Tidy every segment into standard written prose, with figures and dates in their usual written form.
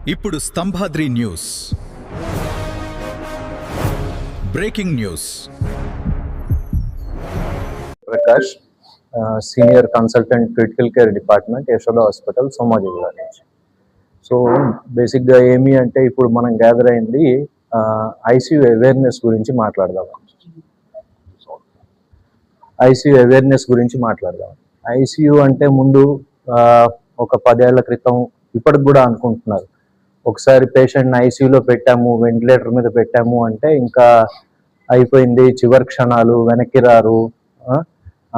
ఇప్పుడు Stambhadri news breaking news. Prakash, senior consultant critical care department, Yashoda hospital, Somajiguda నుంచి. So బేసిక్గా ఏమి అంటే ఇప్పుడు మనం గ్యాదర్ అయింది ఐసీయూ అవేర్నెస్ గురించి మాట్లాడదాం. ఐసీయూ అంటే ముందు ఒక 10 ఏళ్ల క్రితం ఇప్పటికి కూడా అనుకుంటున్నారు, ఒకసారి పేషెంట్ని ఐసీయూలో పెట్టాము, వెంటిలేటర్ మీద పెట్టాము అంటే ఇంకా అయిపోయింది, చివరి క్షణాలు, వెనక్కి రారు,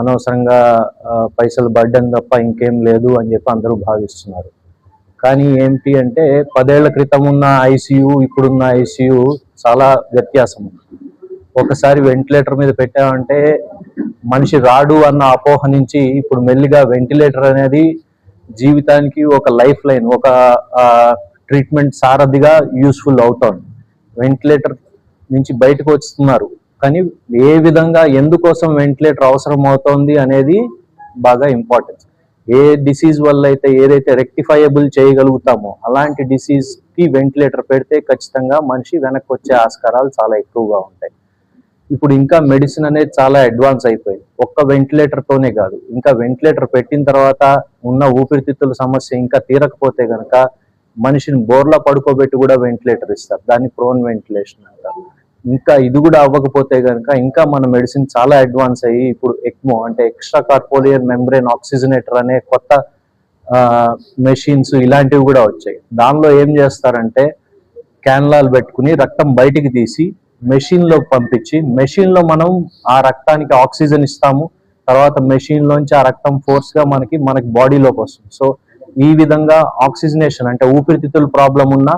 అనవసరంగా పైసలు బడ్డం తప్ప ఇంకేం లేదు అని చెప్పి అందరూ భావిస్తున్నారు. కానీ ఏంటి అంటే 10 ఏళ్ల క్రితం ఉన్న ఐసీయూ ఇప్పుడున్న ఐసీయూ చాలా వ్యత్యాసం ఉంది. ఒకసారి వెంటిలేటర్ మీద పెట్టామంటే మనిషి రాడు అన్న అపోహ నుంచి ఇప్పుడు మెల్లిగా వెంటిలేటర్ అనేది జీవితానికి ఒక లైఫ్ లైన్, ఒక ట్రీట్మెంట్ సారథిగా యూస్ఫుల్ అవుతోంది. వెంటిలేటర్ నుంచి బయటకు వస్తున్నారు, కానీ ఏ విధంగా ఎందుకోసం వెంటిలేటర్ అవసరం అవుతోంది అనేది బాగా ఇంపార్టెన్స్. ఏ డిసీజ్ వల్ల అయితే ఏదైతే రెక్టిఫైయబుల్ చేయగలుగుతామో అలాంటి డిసీజ్కి వెంటిలేటర్ పెడితే ఖచ్చితంగా మనిషి వెనక్కి వచ్చే ఆస్కారాలు చాలా ఎక్కువగా ఉంటాయి. ఇప్పుడు ఇంకా మెడిసిన్ అనేది చాలా అడ్వాన్స్ అయిపోయింది. ఒక్క వెంటిలేటర్తోనే కాదు, ఇంకా వెంటిలేటర్ పెట్టిన తర్వాత ఉన్న ఊపిరితిత్తుల సమస్య ఇంకా తీరకపోతే కనుక మనిషిని బోర్లా పడుకోబెట్టి కూడా వెంటిలేటర్ ఇస్తారు, దాన్ని ప్రోన్ వెంటిలేషన్ అంటారు. ఇంకా ఇది కూడా అవ్వకపోతే కనుక ఇంకా మన మెడిసిన్ చాలా అడ్వాన్స్ అయ్యి ఇప్పుడు ఎక్మో అంటే ఎక్స్ట్రా కార్పోలియర్ మెంబ్రెయిన్ ఆక్సిజనేటర్ అనే కొత్త మెషిన్స్ ఇలాంటివి కూడా వచ్చాయి. దానిలో ఏం చేస్తారంటే క్యాన్లాలు పెట్టుకుని రక్తం బయటికి తీసి మెషిన్లో పంపించి, మెషిన్లో మనం ఆ రక్తానికి ఆక్సిజన్ ఇస్తాము, తర్వాత మెషిన్లోంచి ఆ రక్తం ఫోర్స్గా మనకి బాడీలోకి వస్తుంది. సో ఈ విధంగా ఆక్సిజనేషన్ అంటే ఊపిరితిత్తుల ప్రాబ్లం ఉన్నా,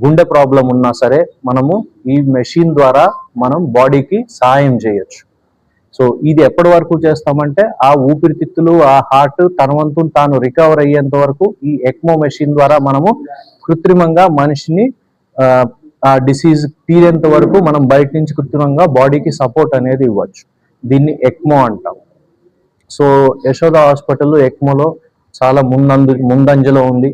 గుండె ప్రాబ్లం ఉన్నా సరే మనము ఈ మెషిన్ ద్వారా మనం బాడీకి సహాయం చేయొచ్చు. సో ఇది ఎప్పటి వరకు చేస్తామంటే ఆ ఊపిరితిత్తులు, ఆ హార్ట్ తన వంతు తాను రికవర్ అయ్యేంత వరకు ఈ ఎక్మో మెషిన్ ద్వారా మనము కృత్రిమంగా మనిషిని ఆ డిసీజ్ తీరేంత వరకు మనం బయట నుంచి కృత్రిమంగా బాడీకి సపోర్ట్ అనేది ఇవ్వచ్చు. దీన్ని ఎక్మో అంటాం. సో యశోద హాస్పిటల్ ఎక్మోలో చాలా ముందంజలో ఉంది.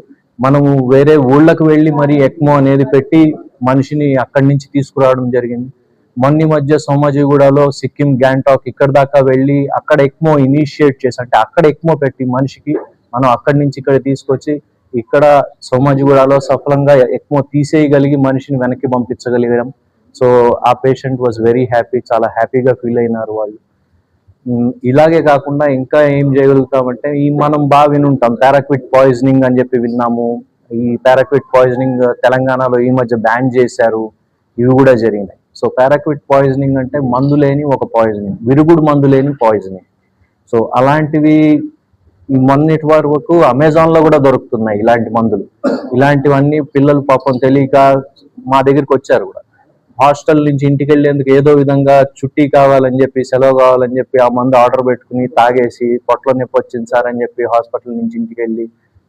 మనము వేరే ఊళ్ళకు వెళ్ళి మరి ఎక్మో అనేది పెట్టి మనిషిని అక్కడి నుంచి తీసుకురావడం జరిగింది. మొన్న మధ్య సోమాజిగూడలో సిక్కిం, గ్యాంటాక్ ఇక్కడ దాకా వెళ్ళి అక్కడ ఎక్మో ఇనిషియేట్ చేసి, అంటే అక్కడ ఎక్మో పెట్టి మనిషికి మనం అక్కడి నుంచి ఇక్కడ తీసుకొచ్చి ఇక్కడ సోమాజిగూడలో సఫలంగా ఎక్మో తీసేయగలిగి మనిషిని వెనక్కి పంపించగలిగడం. సో ఆ పేషెంట్ వాజ్ వెరీ హ్యాపీ, చాలా హ్యాపీగా ఫీల్ అయినారు వాళ్ళు. ఇలాగే కాకుండా ఇంకా ఏం చేయగలుగుతామంటే మనం బాగా వినుంటాం, పారాక్విట్ పాయిజనింగ్ అని చెప్పి విన్నాము. ఈ పారాక్విట్ పాయిజనింగ్ తెలంగాణలో ఈ మధ్య బ్యాన్ చేశారు, ఇవి కూడా జరిగినాయి. సో పారాక్విట్ పాయిజనింగ్ అంటే మందు లేని ఒక పాయిజనింగ్, విరుగుడు మందు లేని పాయిజనింగ్. సో అలాంటివి మొన్నటి వరకు అమెజాన్లో కూడా దొరుకుతున్నాయి ఇలాంటి మందులు. ఇలాంటివన్నీ పిల్లలు పాపం తెలియక మా దగ్గరికి వచ్చారు కూడా. హాస్టల్ నుంచి ఇంటికి వెళ్ళేందుకు ఏదో విధంగా చుట్టి కావాలని చెప్పి, సెలవు కావాలని చెప్పి ఆ మందు ఆర్డర్ పెట్టుకుని తాగేసి పొట్టలో నొప్పి వచ్చింది సార్ అని చెప్పి హాస్పిటల్ నుంచి ఇంటికి వెళ్ళి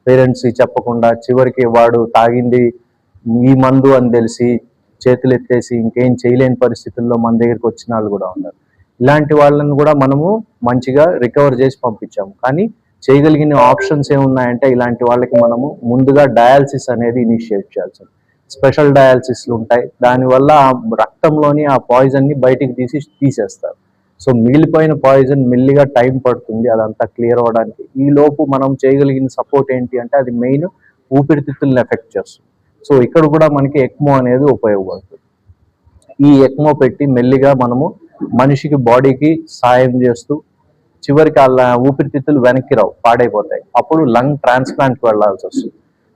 పేరెంట్స్కి చెప్పకుండా చివరికి వాడు తాగింది ఈ మందు అని తెలిసి చేతులు ఎత్తేసి ఇంకేం చేయలేని పరిస్థితుల్లో మన దగ్గరికి వచ్చిన వాళ్ళు కూడా ఉన్నారు. ఇలాంటి వాళ్ళని కూడా మనము మంచిగా రికవర్ చేసి పంపించాము. కానీ చేయగలిగిన ఆప్షన్స్ ఏమున్నాయంటే ఇలాంటి వాళ్ళకి మనము ముందుగా డయాలసిస్ అనేది ఇనిషియేట్ చేయాల్సింది. స్పెషల్ డయాలసిస్లు ఉంటాయి, దానివల్ల ఆ రక్తంలోని ఆ పాయిజన్ని బయటికి తీసేస్తారు. సో మిగిలిపోయిన పాయిజన్ మెల్లిగా టైం పడుతుంది అదంతా క్లియర్ అవ్వడానికి. ఈ లోపు మనం చేయగలిగిన సపోర్ట్ ఏంటి అంటే అది మెయిన్ ఊపిరితిత్తులను ఎఫెక్ట్ చేస్తుంది. సో ఇక్కడ కూడా మనకి ఎక్మో అనేది ఉపయోగపడుతుంది. ఈ ఎక్మో పెట్టి మెల్లిగా మనము మనిషికి బాడీకి సాయం చేస్తూ చివరికి ఆ ఊపిరితిత్తులు వెనక్కి రావు, పాడైపోతాయి. అప్పుడు లంగ్ ట్రాన్స్ప్లాంట్కి వెళ్లాల్సి వస్తుంది.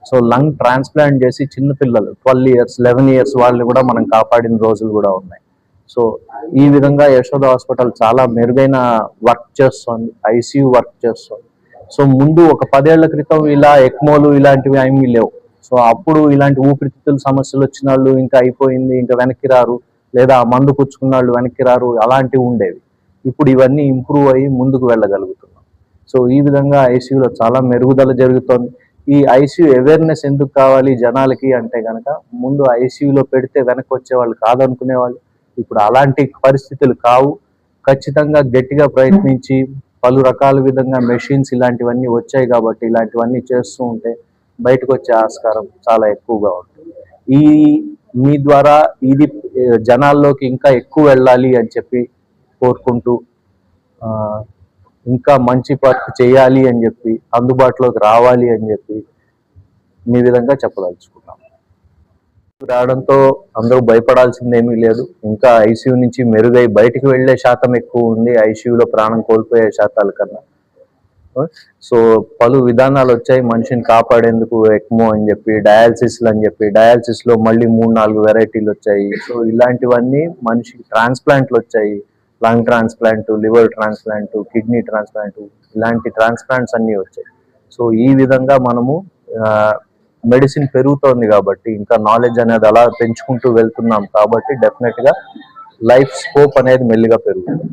సో లంగ్ ట్రాన్స్ప్లాంట్ చేసి చిన్నపిల్లలు 12 years 11 years వాళ్ళని కూడా మనం కాపాడిన రోజులు కూడా ఉన్నాయి. సో ఈ విధంగా యశోద హాస్పిటల్ చాలా మెరుగైన వర్క్ చేస్తుంది, ఐసీయూ వర్క్ చేస్తుంది. సో ముందు ఒక 10 ఏళ్ల క్రితం ఇలా ఎక్మోలు ఇలాంటివి ఏమీ లేవు. సో అప్పుడు ఇలాంటి ఊపిరితిత్తుల సమస్యలు వచ్చిన వాళ్ళు ఇంకా అయిపోయింది, ఇంకా వెనక్కి రారు, లేదా మందు పుచ్చుకున్న వాళ్ళు వెనక్కి రారు, అలాంటివి ఉండేవి. ఇప్పుడు ఇవన్నీ ఇంప్రూవ్ అయ్యి ముందుకు వెళ్ళగలుగుతున్నాం. సో ఈ విధంగా ఐసీయూలో చాలా మెరుగుదల జరుగుతోంది. ఈ ఐసీయూ అవేర్నెస్ ఎందుకు కావాలి జనాలకి అంటే కనుక, ముందు ఐసీయూలో పెడితే వెనక్కి వచ్చేవాళ్ళు కాదనుకునేవాళ్ళు, ఇప్పుడు అలాంటి పరిస్థితులు కావు. ఖచ్చితంగా గట్టిగా ప్రయత్నించి పలు రకాల విధంగా మెషిన్స్ ఇలాంటివన్నీ వచ్చాయి కాబట్టి ఇలాంటివన్నీ చేస్తూ ఉంటే బయటకు వచ్చే ఆస్కారం చాలా ఎక్కువగా ఉంటుంది. ఈ మీ ద్వారా ఇది జనాల్లోకి ఇంకా ఎక్కువ వెళ్ళాలి అని చెప్పి కోరుకుంటూ ఆ, ఇంకా మంచి వర్క్ చేయాలి అని చెప్పి, అందుబాటులోకి రావాలి అని చెప్పి మీ విధంగా చెప్పదలుచుకున్నాం. రావడంతో అందరూ భయపడాల్సిందేమీ లేదు. ఇంకా ఐసీయూ నుంచి మెరుగై బయటికి వెళ్లే శాతం ఎక్కువ ఉంది ఐసీయూలో ప్రాణం కోల్పోయే శాతాల కన్నా. సో పలు విధానాలు వచ్చాయి మనిషిని కాపాడేందుకు. ఎక్మో అని చెప్పి, డయాలసిస్లు అని చెప్పి, డయాలసిస్ లో మళ్ళీ 3-4 వెరైటీలు వచ్చాయి. సో ఇలాంటివన్నీ మనిషికి ట్రాన్స్ప్లాంట్లు వచ్చాయి. Lung transplant, liver transplant, kidney transplant, ఇలాంటి ట్రాన్స్ప్లాంట్స్ అన్నీ వచ్చాయి. సో ఈ విధంగా మనము మెడిసిన్ పెరుగుతోంది కాబట్టి, ఇంకా నాలెడ్జ్ అనేది అలా పెంచుకుంటూ వెళ్తున్నాం కాబట్టి డెఫినెట్ గా లైఫ్ స్కోప్ అనేది మెల్లిగా పెరుగుతుంది.